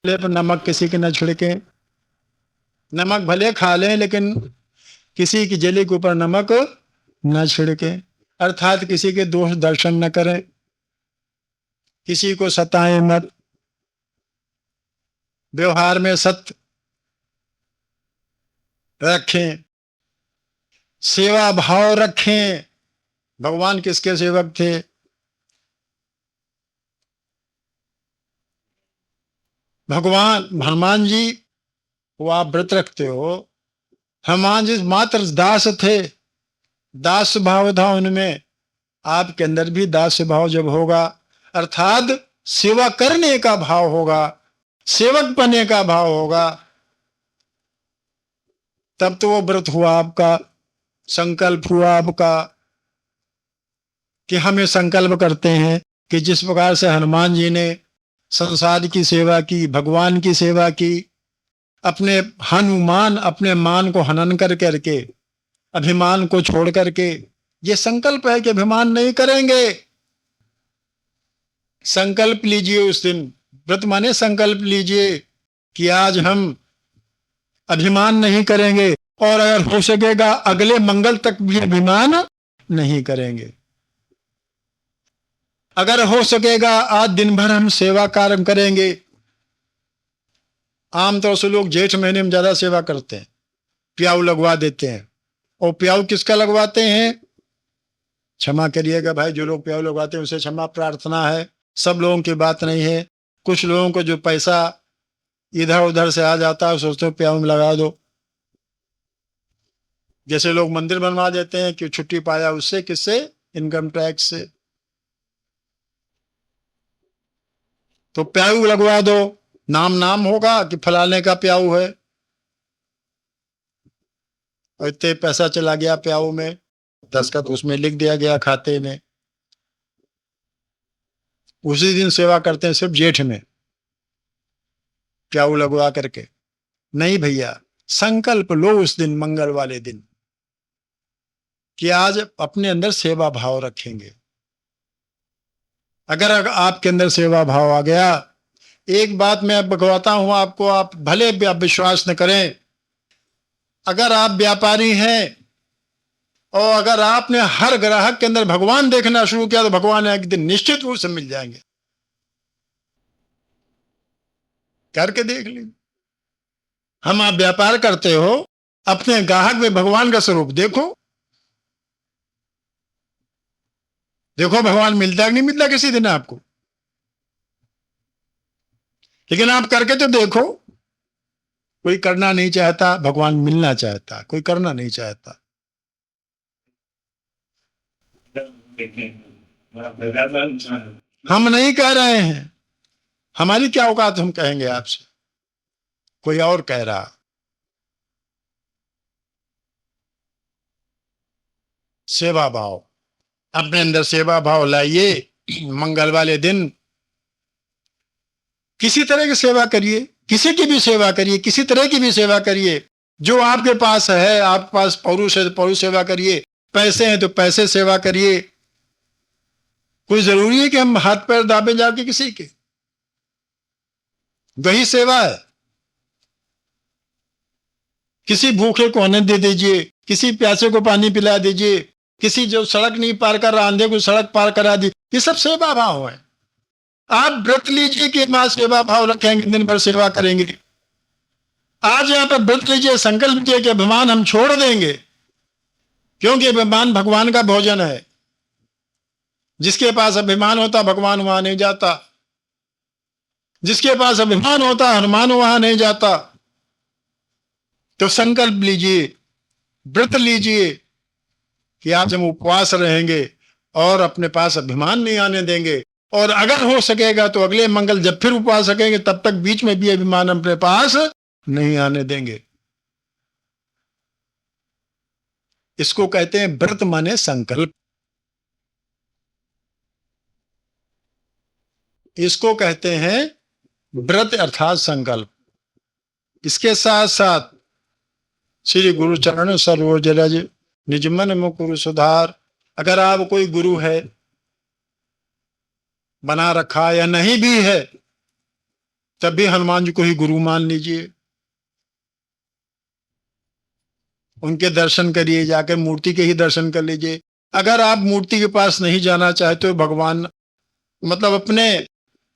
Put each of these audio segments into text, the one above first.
ले पर नमक किसी के न छिड़के। नमक भले खा लें लेकिन किसी की जली के ऊपर नमक न छिड़के। अर्थात किसी के दोष दर्शन न करें, किसी को सताएं मत, व्यवहार में सत्य रखें, सेवा भाव रखें। भगवान किसके सेवक थे? भगवान हनुमान जी को आप व्रत रखते हो, हनुमान जी मात्र दास थे, दास भाव था उनमें। आपके अंदर भी दास भाव जब होगा, अर्थात सेवा करने का भाव होगा, सेवक बनने का भाव होगा, तब तो वो व्रत हुआ आपका, संकल्प हुआ आपका कि हम ये संकल्प करते हैं कि जिस प्रकार से हनुमान जी ने संसार की सेवा की, भगवान की सेवा की, अपने हनुमान अपने मान को हनन कर करके, अभिमान को छोड़ करके, ये संकल्प है कि अभिमान नहीं करेंगे। संकल्प लीजिए उस दिन, व्रत माने संकल्प लीजिए कि आज हम अभिमान नहीं करेंगे, और अगर हो सकेगा अगले मंगल तक भी अभिमान नहीं करेंगे। अगर हो सकेगा आज दिन भर हम सेवा कार्य करेंगे। आमतौर से लोग जेठ महीने में ज्यादा सेवा करते हैं, प्याऊ लगवा देते हैं। और प्याऊ किसका लगवाते हैं? क्षमा करिएगा भाई, जो लोग प्याऊ लगवाते हैं उसे क्षमा प्रार्थना है, सब लोगों की बात नहीं है। कुछ लोगों को जो पैसा इधर उधर से आ जाता है सोचते हो प्याऊ में लगा दो। जैसे लोग मंदिर बनवा देते हैं कि छुट्टी पाया उससे, किससे? इनकम टैक्स से। तो प्याऊ लगवा दो, नाम नाम होगा कि फलाने का प्याऊ है, और इतने पैसा चला गया प्याऊ में, दस्तखत उसमें लिख दिया गया खाते में। उसी दिन सेवा करते हैं सिर्फ जेठ में प्याऊ लगवा करके। नहीं भैया, संकल्प लो उस दिन, मंगल वाले दिन, कि आज अपने अंदर सेवा भाव रखेंगे। अगर आपके अंदर सेवा भाव आ गया, एक बात मैं बताता हूं आपको, आप भले आप विश्वास न करें, अगर आप व्यापारी हैं और अगर आपने हर ग्राहक के अंदर भगवान देखना शुरू किया तो भगवान एक दिन निश्चित रूप से मिल जाएंगे। करके देख लीजिए। हम आप व्यापार करते हो, अपने ग्राहक में भगवान का स्वरूप देखो, देखो भगवान मिलता है कि नहीं मिलता किसी दिन आपको। लेकिन आप करके तो देखो। कोई करना नहीं चाहता, भगवान मिलना चाहता, कोई करना नहीं चाहता। हम नहीं कह रहे हैं, हमारी क्या औकात हम कहेंगे आपसे, कोई और कह रहा। सेवा भाव, अपने अंदर सेवा भाव लाइए। मंगल वाले दिन किसी तरह की सेवा करिए, किसी की भी सेवा करिए, किसी तरह की भी सेवा करिए। जो आपके पास है, आपके पास पौरुष है तो पौरुष सेवा करिए, पैसे हैं तो पैसे सेवा करिए। कोई जरूरी है कि हम हाथ पैर दाबे जाके किसी के? वही सेवा है। किसी भूखे को अन्न दे दीजिए, किसी प्यासे को पानी पिला दीजिए, किसी जो सड़क नहीं पार कर रहा अंधे को सड़क पार करा दी, ये सब सेवा भाव है। आप व्रत लीजिए कि मां सेवा भाव रखेंगे, दिन भर सेवा करेंगे। आज यहां पर व्रत लीजिए, संकल्प लीजिए कि अभिमान हम छोड़ देंगे, क्योंकि अभिमान भगवान का भोजन है। जिसके पास अभिमान होता भगवान वहां नहीं जाता, जिसके पास अभिमान होता हनुमान वहां नहीं जाता। तो संकल्प लीजिए, व्रत लीजिए कि आज हम उपवास रहेंगे और अपने पास अभिमान नहीं आने देंगे। और अगर हो सकेगा तो अगले मंगल जब फिर उपवास सकेंगे तब तक बीच में भी अभिमान अपने पास नहीं आने देंगे। इसको कहते हैं व्रत माने संकल्प, इसको कहते हैं व्रत अर्थात संकल्प। इसके साथ साथ श्री गुरु चरण सरोज रज निज मन मुकुर सुधार। अगर आप कोई गुरु है बना रखा या नहीं भी है, तब भी हनुमान जी को ही गुरु मान लीजिए, उनके दर्शन करिए, जाकर मूर्ति के ही दर्शन कर लीजिए। अगर आप मूर्ति के पास नहीं जाना चाहते तो भगवान मतलब अपने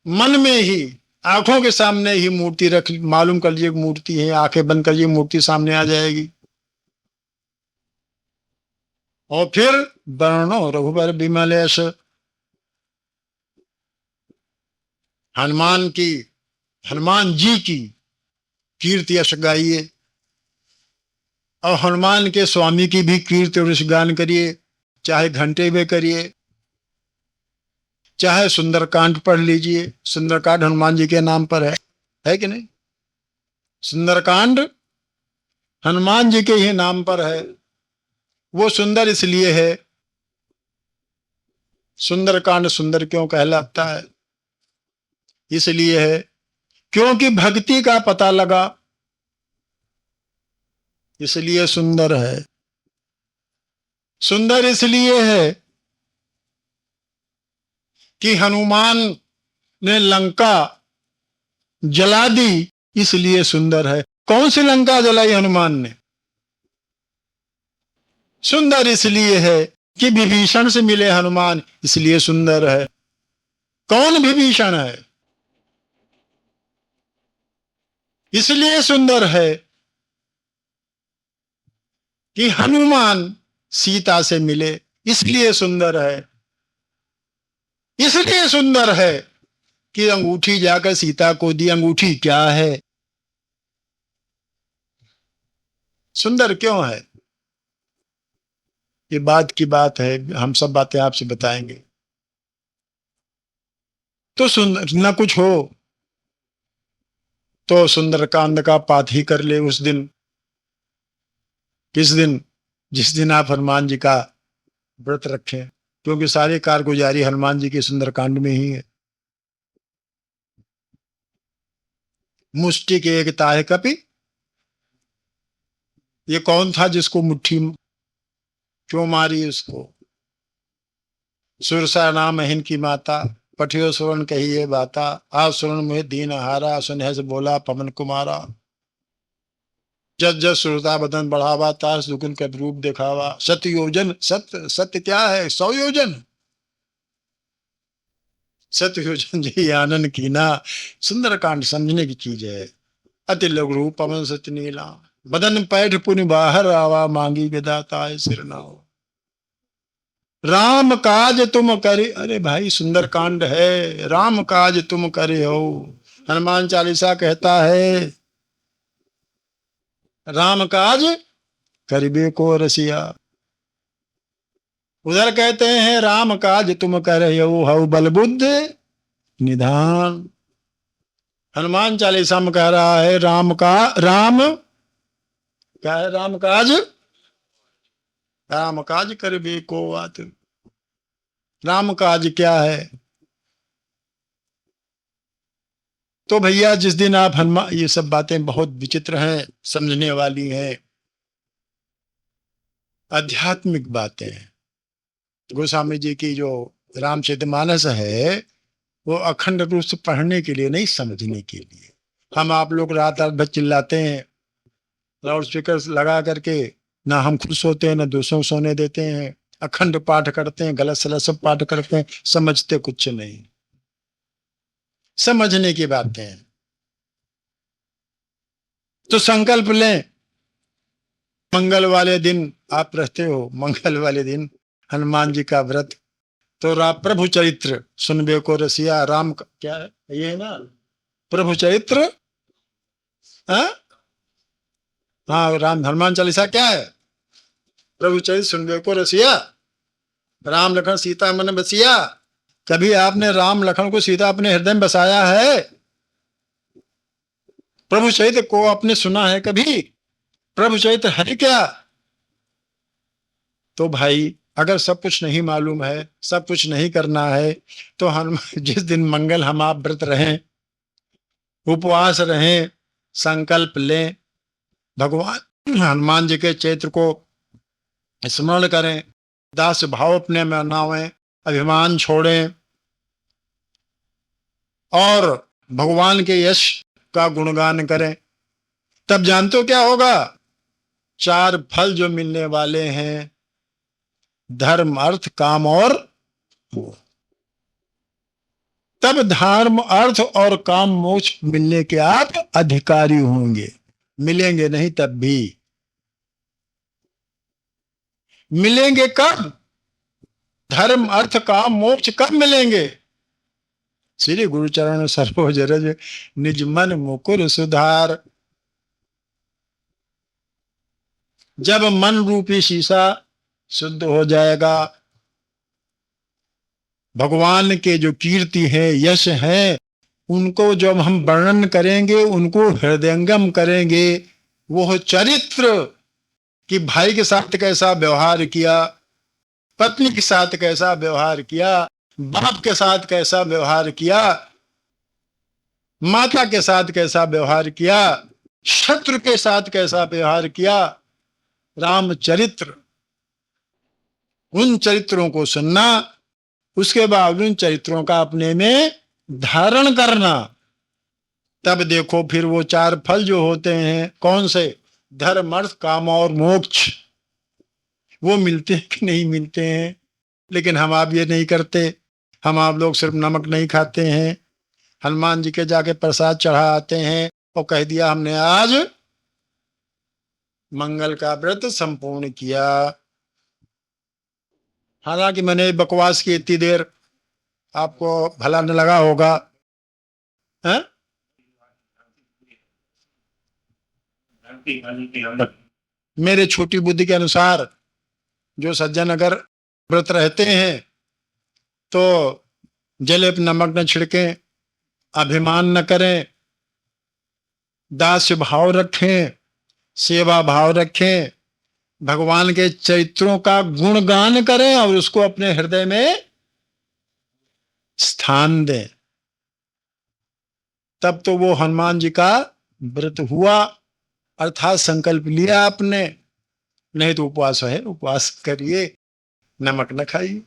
मन में ही, आंखों के सामने ही मूर्ति रख, मालूम कर लीजिए मूर्ति है, आंखें बंद करिए, मूर्ति सामने आ जाएगी। और फिर वर्णो रघुबर विमल यश, हनुमान की, हनुमान जी की कीर्ति यश गाइए, और हनुमान के स्वामी की भी कीर्ति और यश गान करिए, चाहे घंटे में करिए, चाहे सुंदरकांड पढ़ लीजिए। सुंदरकांड हनुमान जी के नाम पर है कि नहीं? सुंदरकांड हनुमान जी के ही नाम पर है। वो सुंदर इसलिए है, सुंदरकांड सुंदर क्यों कहलाता है? इसलिए है क्योंकि भक्ति का पता लगा, इसलिए सुंदर है। सुंदर इसलिए है कि हनुमान ने लंका जला दी, इसलिए सुंदर है। कौन सी लंका जलाई हनुमान ने? सुंदर इसलिए है कि विभीषण से मिले हनुमान, इसलिए सुंदर है। कौन विभीषण है? इसलिए सुंदर है कि हनुमान सीता से मिले, इसलिए सुंदर है। इसलिए सुंदर है कि अंगूठी जाकर सीता को दी। अंगूठी क्या है? सुंदर क्यों है? ये बात की बात है, हम सब बातें आपसे बताएंगे। तो सुंदर न कुछ हो तो सुंदरकांड का पाठ ही कर ले उस दिन। किस दिन? जिस दिन आप हनुमान जी का व्रत रखें, क्योंकि सारी कारगुजारी हनुमान जी के सुंदरकांड में ही है। मुष्टि के एक ताहे कपि, ये कौन था जिसको मुट्ठी क्यों मारी उसको? सुरसा नाम हिन की माता, पठियो सुरण कहिए बाता, आ सुरण मुहे दीन हारा, सुनह से बोला पवन कुमारा। जस जस सुरता बदन बढ़ावा, तास दुगुन का रूप दिखावा। सत्य योजन, सत्य सत्य क्या है? 100 योजन। सत्य योजन जी आनंद की ना। सुंदरकांड समझने की चीज है। अति लघु रूप पवन सत्य नीला, बदन पैठ पुनि बाहर आवा, मांगी विदाता सिर नाव। राम काज तुम करे, अरे भाई सुंदरकांड है, राम काज तुम करे हो। हनुमान चालीसा कहता है राम काज करिबे को रसिया। उधर कहते हैं राम काज तुम करे हो, हऊ बल बुद्ध निधान। हनुमान चालीसा में कह रहा है राम क्या है? राम काज करिबे को आत। राम काज क्या है? तो भैया जिस दिन आप हनुमान, ये सब बातें बहुत विचित्र हैं, समझने वाली हैं, आध्यात्मिक बातें हैं। गोस्वामी जी की जो रामचरितमानस है वो अखंड रूप से पढ़ने के लिए नहीं, समझने के लिए। हम आप लोग रात रात भर चिल्लाते हैं, लाउड स्पीकर लगा करके, ना हम खुद सोते हैं ना दूसरों को सोने देते हैं, अखंड पाठ करते हैं, गलत सलत सब पाठ करते हैं, समझते कुछ नहीं। समझने की बातें हैं। तो संकल्प लें, मंगल वाले दिन आप रहते हो, मंगल वाले दिन हनुमान जी का व्रत, तो प्रभु चरित्र सुनबे को रसिया। राम का क्या है? ये है ना प्रभु चरित्र। हाँ, राम हनुमान चालीसा क्या है? प्रभु चरित्र सुनबे को रसिया, राम लखन सीता मन बसिया। कभी आपने राम लखन को सीता अपने हृदय में बसाया है? प्रभु चरित्र को आपने सुना है कभी? प्रभु चरित्र है क्या? तो भाई अगर सब कुछ नहीं मालूम है, सब कुछ नहीं करना है, तो हम जिस दिन मंगल हम आप व्रत रहें, उपवास रहें, संकल्प लें, भगवान हनुमान जी के चरित्र को स्मरण करें, दास भाव अपने में बनावें, अभिमान छोड़ें और भगवान के यश का गुणगान करें, तब जानते हो क्या होगा? 4 फल जो मिलने वाले हैं, धर्म अर्थ काम और मोक्ष। तब धर्म अर्थ और काम मोक्ष मिलने के आप अधिकारी होंगे। मिलेंगे नहीं तब भी। मिलेंगे कब? धर्म अर्थ काम मोक्ष कब मिलेंगे? श्री गुरु चरण सरोज रज निज मन मुकुर सुधार। जब मन रूपी शीशा शुद्ध हो जाएगा, भगवान के जो कीर्ति है, यश है, उनको जब हम वर्णन करेंगे, उनको हृदयंगम करेंगे, वो चरित्र कि भाई के साथ कैसा व्यवहार किया, पत्नी के साथ कैसा व्यवहार किया, बाप के साथ कैसा व्यवहार किया, माता के साथ कैसा व्यवहार किया, शत्रु के साथ कैसा व्यवहार किया, रामचरित्र, उन चरित्रों को सुनना, उसके बाद उन चरित्रों का अपने में धारण करना। तब देखो फिर वो 4 फल जो होते हैं, कौन से? धर्म अर्थ काम और मोक्ष, वो मिलते हैं कि नहीं मिलते हैं। लेकिन हम आप ये नहीं करते। हम आप लोग सिर्फ नमक नहीं खाते हैं, हनुमान जी के जाके प्रसाद चढ़ा आते हैं और कह दिया हमने आज मंगल का व्रत संपूर्ण किया। हालांकि मैंने बकवास की इतनी देर, आपको भला न लगा होगा, है? मेरे छोटी बुद्धि के अनुसार जो सज्जन अगर व्रत रहते हैं तो जले पे नमक न छिड़कें, अभिमान न करें, दास्य भाव रखें, सेवा भाव रखें, भगवान के चरित्रों का गुणगान करें और उसको अपने हृदय में स्थान दें। तब तो वो हनुमान जी का व्रत हुआ, अर्थात संकल्प लिया आपने। नहीं तो उपवास है, उपवास करिए, नमक न खाइए।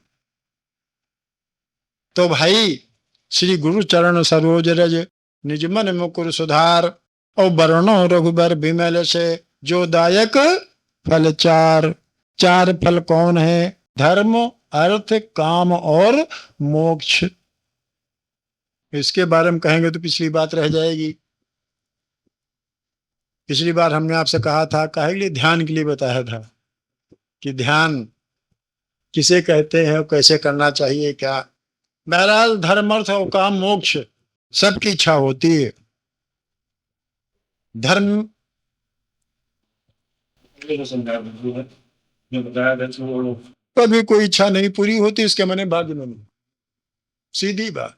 तो भाई श्री गुरु चरण सरोज रज निज मन मुकुर सुधार, और वर्णो रघुबर बिमल से जो दायक फल 4। 4 फल कौन है? धर्म अर्थ काम और मोक्ष। इसके बारे में कहेंगे तो पिछली बात रह जाएगी। पिछली बार हमने आपसे कहा था, काहे के लिए? ध्यान के लिए बताया था कि ध्यान किसे कहते हैं और कैसे करना चाहिए क्या। बहरहाल धर्म अर्थ और काम मोक्ष सबकी इच्छा होती है। धर्म कभी कोई इच्छा नहीं पूरी होती, इसके माने भाग्य में नहीं। सीधी बात।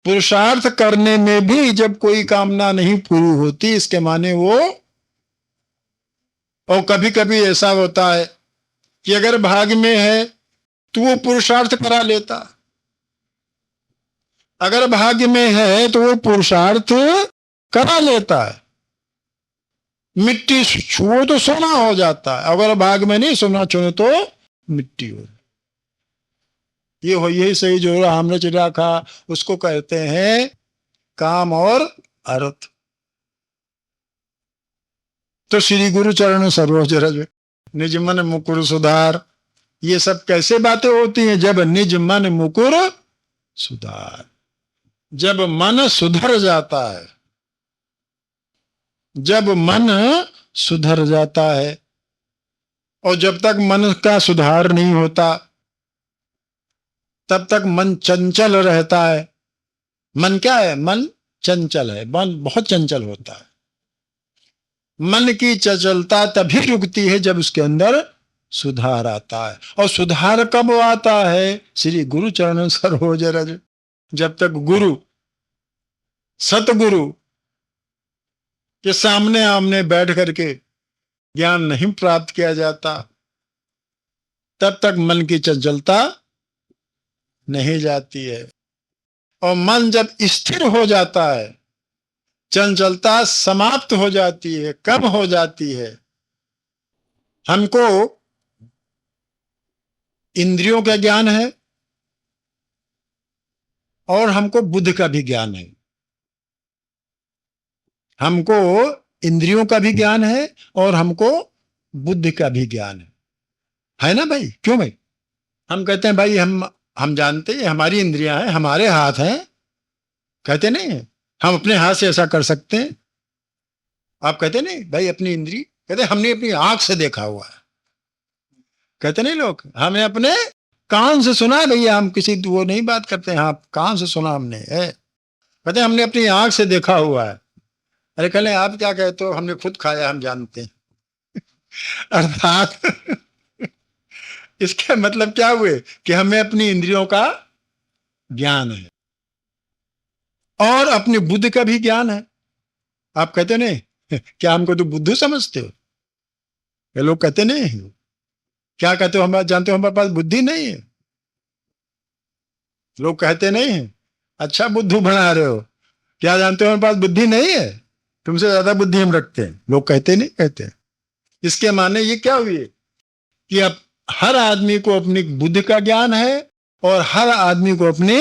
पुरुषार्थ करने में भी जब कोई कामना नहीं पूरी होती, इसके माने वो, और कभी कभी ऐसा होता है कि अगर भाग्य में है तो वो पुरुषार्थ करा लेता, अगर भाग्य में है तो वो पुरुषार्थ करा लेता है। मिट्टी छुओ तो सोना हो जाता है, अगर भाग्य में नहीं सोना छुओ तो मिट्टी हो। ये हो यही सही जो राम ने रखा, उसको कहते हैं काम और अर्थ। तो श्री गुरु चरण सरोज रज निज मन मुकुर सुधार, ये सब कैसे बातें होती हैं? जब निज मन मुकुर सुधार, जब मन सुधर जाता है, जब मन सुधर जाता है। और जब तक मन का सुधार नहीं होता तब तक मन चंचल रहता है। मन क्या है? मन चंचल है, मन बहुत चंचल होता है। मन की चंचलता तभी रुकती है जब उसके अंदर सुधार आता है। और सुधार कब आता है? श्री गुरु चरण सरोज रज। जब तक गुरु, सतगुरु के सामने आमने बैठ करके ज्ञान नहीं प्राप्त किया जाता, तब तक मन की चंचलता नहीं जाती है। और मन जब स्थिर हो जाता है, चंचलता समाप्त हो जाती है। कब हो जाती है? हमको इंद्रियों का ज्ञान है और हमको बुद्धि का भी ज्ञान है। हमको इंद्रियों का भी ज्ञान है और हमको बुद्धि का भी ज्ञान है ना भाई? क्यों भाई? हम कहते हैं भाई हम जानते हैं हमारी इंद्रियां हैं, हमारे हाथ हैं, कहते नहीं है? हम अपने हाथ से ऐसा कर सकते हैं। आप कहते नहीं भाई अपनी इंद्री, कहते हमने अपनी आंख से देखा हुआ है, कहते नहीं लोग, हमने अपने कान से सुना है भैया, हम किसी वो नहीं बात करते हैं, हाँ कान से सुना हमने है, कहते हमने अपनी आंख से देखा हुआ है। अरे कहले आप क्या कहते हो, हमने खुद खाया, हम जानते हैं। अर्थात इसका मतलब क्या हुए कि हमें अपनी इंद्रियों का ज्ञान है और अपनी बुद्धि का भी ज्ञान है। आप कहते नहीं क्या हमको तो बुद्धू समझते हो? ये लोग कहते नहीं, क्या कहते हो, हम जानते हो हमारे पास बुद्धि नहीं है। लोग कहते नहीं है अच्छा बुद्धू बना रहे हो, क्या जानते हो हमारे पास बुद्धि नहीं है, तुमसे ज्यादा बुद्धि हम रखते हैं। लोग कहते नहीं, कहते। इसके माने ये क्या हुई कि अब हर आदमी को अपनी बुद्धि का ज्ञान है और हर आदमी को अपने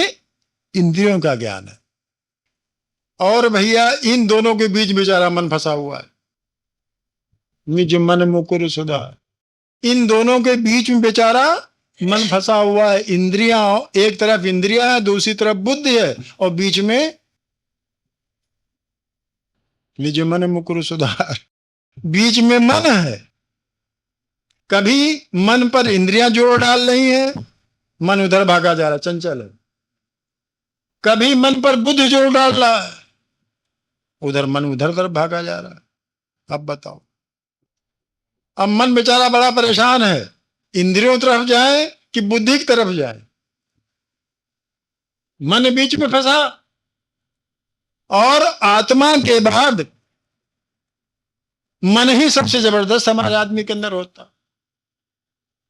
इंद्रियों का ज्ञान है। और भैया इन दोनों के बीच बेचारा मन फंसा हुआ है, निज मन मुकुर सुधार। इन दोनों के बीच में बेचारा मन फंसा हुआ है। इंद्रियां, एक तरफ इंद्रियां है, दूसरी तरफ बुद्धि है, और बीच में निज मन मुकुर सुधार, बीच में मन है। कभी मन पर इंद्रियां जोर डाल रही है, मन उधर भागा जा रहा, चंचल है। कभी मन पर बुद्धि जोर डाल रहा है, उधर मन उधर उधर भागा जा रहा है। अब बताओ, अब मन बेचारा बड़ा परेशान है, इंद्रियों तरफ जाए कि बुद्धि की तरफ जाए। मन बीच में फंसा। और आत्मा के बाद मन ही सबसे जबरदस्त हमारे आदमी के अंदर होता।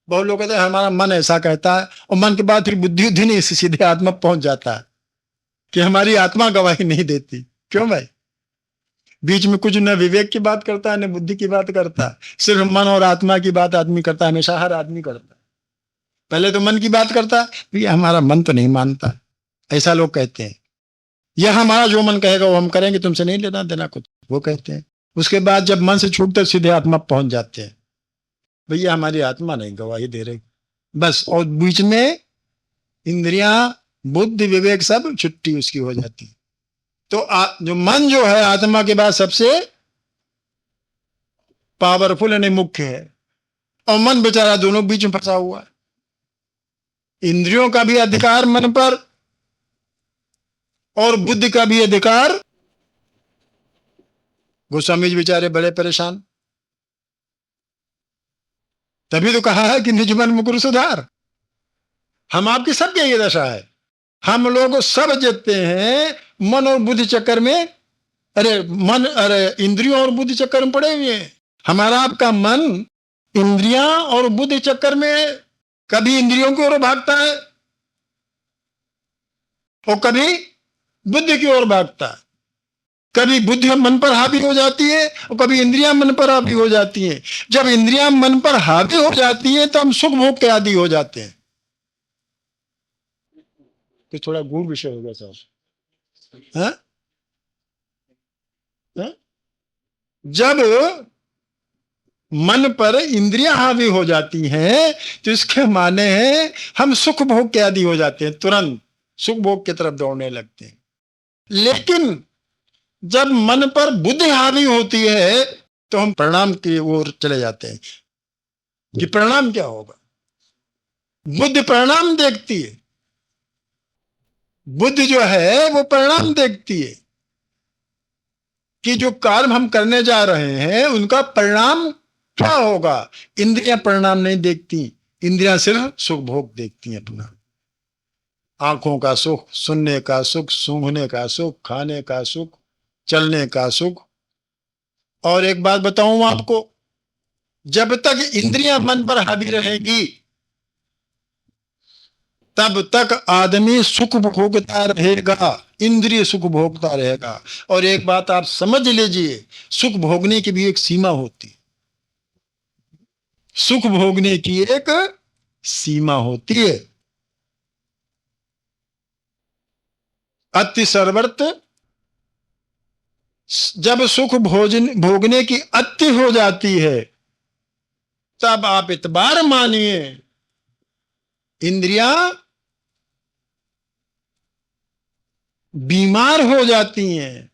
बहुत लोग कहते हैं हमारा मन ऐसा कहता है, और मन के बाद फिर बुद्धि उद्धि नहीं, सीधे आत्मा पहुंच जाता है कि हमारी आत्मा गवाही नहीं देती। क्यों भाई? बीच में कुछ न विवेक की बात करता है न बुद्धि की बात करता है, सिर्फ मन और आत्मा की बात आदमी करता है, हमेशा हर आदमी करता है। पहले तो मन की बात करता है, भैया हमारा मन तो नहीं मानता, ऐसा लोग कहते हैं। यह हमारा जो मन कहेगा वो हम करेंगे, तुमसे नहीं लेना देना कुछ, वो कहते हैं। उसके बाद जब मन से छूटते सीधे आत्मा पहुंच जाते हैं, भैया हमारी आत्मा नहीं गवाही दे रही, बस। और बीच में इंद्रियां, बुद्धि, विवेक सब छुट्टी उसकी हो जाती। तो जो मन जो है आत्मा के बाद सबसे पावरफुल यानी मुख्य है, और मन बेचारा दोनों बीच में फंसा हुआ है। इंद्रियों का भी अधिकार मन पर और बुद्धि का भी अधिकार। गोस्वामी जी बेचारे बड़े परेशान, तभी तो कहा है कि निज मन मुकुर सुधार। हम आपकी सबकी ये दशा है, हम लोग सब जीतते हैं मन और बुद्धि चक्कर में। अरे इंद्रियों और बुद्धि चक्कर में पड़े हुए हैं। हमारा आपका मन इंद्रियां और बुद्धि चक्कर में कभी इंद्रियों की ओर भागता है और कभी बुद्धि की ओर भागता है। कभी बुद्धि मन पर हावी हो जाती है और कभी इंद्रियां मन पर हावी हो जाती हैं। जब इंद्रियां मन पर हावी हो जाती हैं तो हम सुख भोग के आदी हो जाते हैं। तो थोड़ा गूढ़ विषय होगा साहब। हाँ? हाँ? जब मन पर इंद्रियां हावी हो जाती हैं तो इसके माने हैं हम सुख भोग के आदी हो जाते हैं, तुरंत सुख भोग की तरफ दौड़ने लगते हैं। लेकिन जब मन पर बुद्धि हावी होती है तो हम परिणाम की ओर चले जाते हैं कि परिणाम क्या होगा। बुद्धि परिणाम देखती है, बुद्धि जो है वो परिणाम देखती है कि जो कार्य हम करने जा रहे हैं उनका परिणाम क्या होगा। इंद्रियां परिणाम नहीं देखती, इंद्रियां सिर्फ सुख भोग देखती हैं अपना। आंखों का सुख, सुनने का सुख, सूंघने का सुख, खाने का सुख, चलने का सुख। और एक बात बताऊं आपको, जब तक इंद्रियां मन पर हावी रहेगी तब तक आदमी सुख भोगता रहेगा, इंद्रिय सुख भोगता रहेगा। और एक बात आप समझ लीजिए, सुख भोगने की भी एक सीमा होती है। सुख भोगने की एक सीमा होती है। अति सर्वर्थ जब सुख भोजन भोगने की अति हो जाती है, तब आप इतबार मानिए इंद्रियां बीमार हो जाती हैं,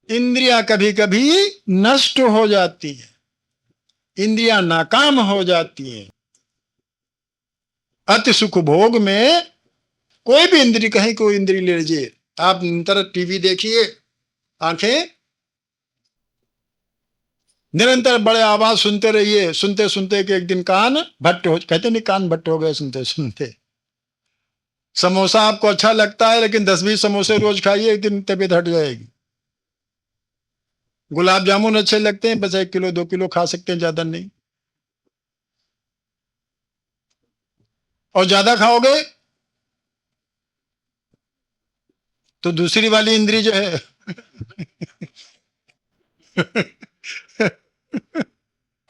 इंद्रियां कभी कभी नष्ट हो जाती हैं, इंद्रियां नाकाम हो जाती हैं। अति सुख भोग में कोई भी इंद्री, कहीं कोई इंद्री ले लीजिए, आप निरंतर टीवी देखिए, आंखें निरंतर बड़े आवाज सुनते रहिए, सुनते सुनते कि एक दिन कान भट्ट हो, कहते नहीं कान भट्ट हो गए सुनते सुनते। समोसा आपको अच्छा लगता है, लेकिन 10-20 समोसे रोज खाइए, एक दिन तबीयत हट जाएगी। गुलाब जामुन अच्छे लगते हैं, बस 1 किलो 2 किलो खा सकते हैं, ज्यादा नहीं। और ज्यादा खाओगे तो दूसरी वाली इंद्री जो है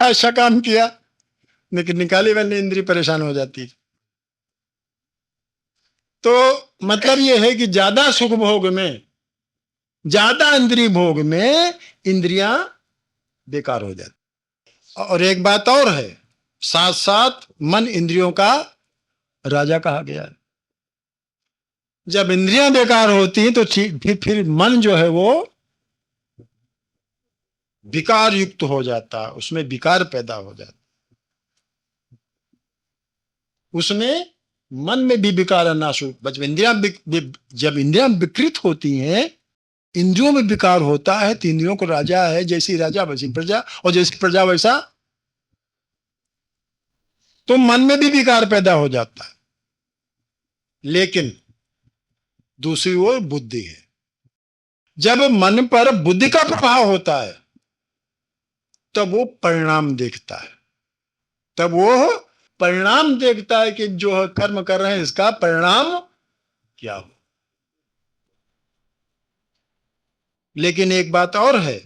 अच्छा काम किया, लेकिन निकाली वाली इंद्री परेशान हो जाती है। तो मतलब यह है कि ज्यादा सुख भोग में, ज्यादा इंद्रिय भोग में इंद्रियां बेकार हो जाती। और एक बात और है, साथ साथ मन इंद्रियों का राजा कहा गया है। जब इंद्रियां बेकार होती हैं तो फिर मन जो है वो विकार युक्त हो जाता है, उसमें विकार पैदा हो जाता, उसमें मन में भी विकार नाश हो। जब इंद्रियां विकृत होती हैं, इंद्रियों में विकार होता है, तो इंद्रियों को राजा है, जैसी राजा वैसी प्रजा, और जैसी प्रजा वैसा, तो मन में भी विकार पैदा हो जाता है। लेकिन दूसरी ओर बुद्धि है, जब मन पर बुद्धि का प्रभाव होता है तब वो परिणाम देखता है, तब वो परिणाम देखता है कि जो कर्म कर रहे हैं इसका परिणाम क्या हो। लेकिन एक बात और है,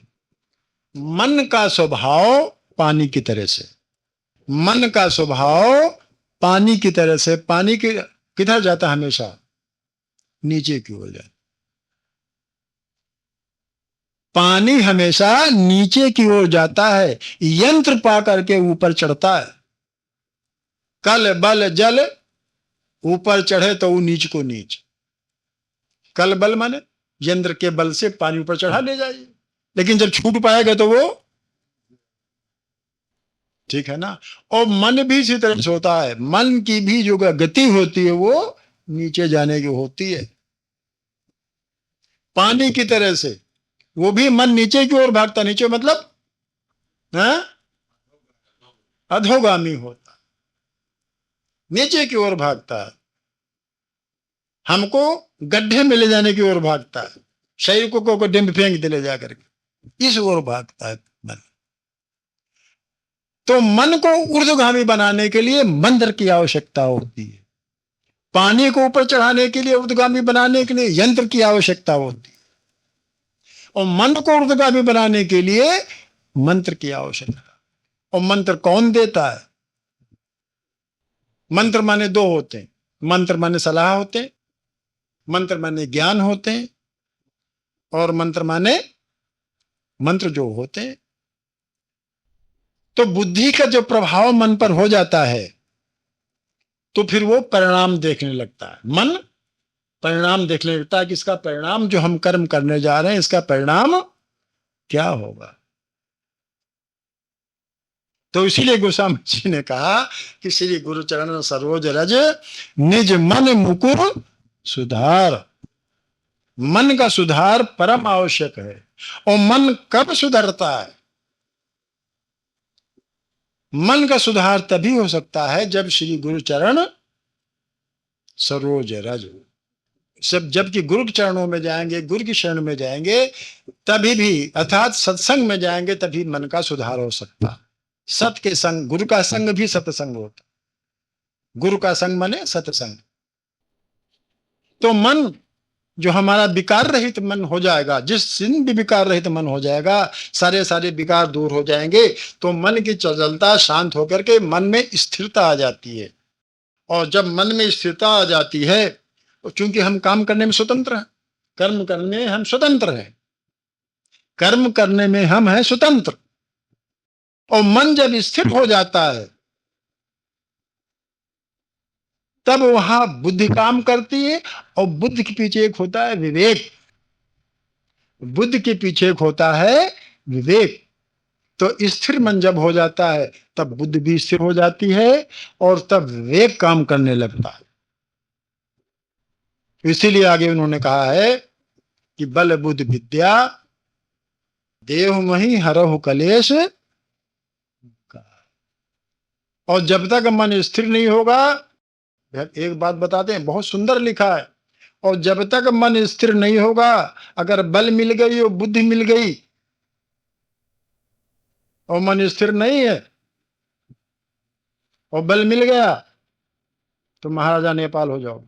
मन का स्वभाव पानी की तरह से, मन का स्वभाव पानी की तरह से, पानी के किधर जाता है, हमेशा नीचे की ओर जाता। पानी हमेशा नीचे की ओर जाता है, यंत्र पा करके ऊपर चढ़ता है। कल बल जल, ऊपर चढ़े तो वो नीच को नीच। कल बल माने यंत्र के बल से पानी ऊपर चढ़ा ले जाइए, लेकिन जब छूट पाएगा तो वो ठीक है ना। और मन भी इसी तरह से होता है, मन की भी जो गति होती है वो नीचे जाने की होती है, पानी की तरह से वो भी मन नीचे की ओर भागता, नीचे मतलब है अधोगामी होता, नीचे की ओर भागता है, हमको गड्ढे में ले जाने की ओर भागता है, शरीर को गड्ढे में फेंक दे ले जाकर के, इस ओर भागता है मन। तो मन को ऊर्ध्वगामी बनाने के लिए मंत्र की आवश्यकता होती है, पानी को ऊपर चढ़ाने के लिए, ऊर्ध्वगामी बनाने के लिए यंत्र की आवश्यकता होती है, और मन को ऊर्ध्वगामी बनाने के लिए मंत्र की आवश्यकता। और मंत्र कौन देता है? मंत्र माने दो होते हैं, मंत्र माने सलाह होते हैं, मंत्र माने ज्ञान होते हैं, और मंत्र माने मंत्र जो होते हैं। तो बुद्धि का जो प्रभाव मन पर हो जाता है तो फिर वो परिणाम देखने लगता है, मन परिणाम देखने लगता है कि इसका परिणाम, जो हम कर्म करने जा रहे हैं इसका परिणाम क्या होगा। तो इसीलिए गोस्वामी जी ने कहा कि श्री गुरु चरण सरोज रज निज मन मुकुर सुधार। मन का सुधार परम आवश्यक है। और मन कब सुधरता है? मन का सुधार तभी हो सकता है जब श्री गुरु चरण सरोज रज, सब जबकि गुरु के चरणों में जाएंगे, गुरु की शरण में जाएंगे, तभी भी, अर्थात सत्संग में जाएंगे, तभी मन का सुधार हो सकता। सत के संग, गुरु का संग भी सत्संग होता, गुरु का संग माने सत्संग। तो मन जो हमारा विकार रहित मन हो जाएगा, जिस दिन भी विकार रहित मन हो जाएगा, सारे विकार दूर हो जाएंगे, तो मन की चंचलता शांत होकर के मन में स्थिरता आ जाती है। और जब मन में स्थिरता आ जाती है, चूंकि हम काम करने में स्वतंत्र हैं, कर्म करने में हम स्वतंत्र हैं, कर्म करने में हम हैं स्वतंत्र। और मन जब स्थिर हो जाता है तब वहां बुद्धि काम करती है, और बुद्धि के पीछे एक होता है विवेक। बुद्धि के पीछे एक होता है विवेक। तो स्थिर मन जब हो जाता है तब बुद्धि भी स्थिर हो जाती है, और तब विवेक काम करने लगता है। इसीलिए आगे उन्होंने कहा है कि बल बुद्धि विद्या देह मही हरहु कलेश। और जब तक मन स्थिर नहीं होगा, एक बात बताते हैं, बहुत सुंदर लिखा है, और जब तक मन स्थिर नहीं होगा, अगर बल मिल गई और बुद्धि मिल गई और मन स्थिर नहीं है और बल मिल गया, तो महाराजा नेपाल हो जाओ।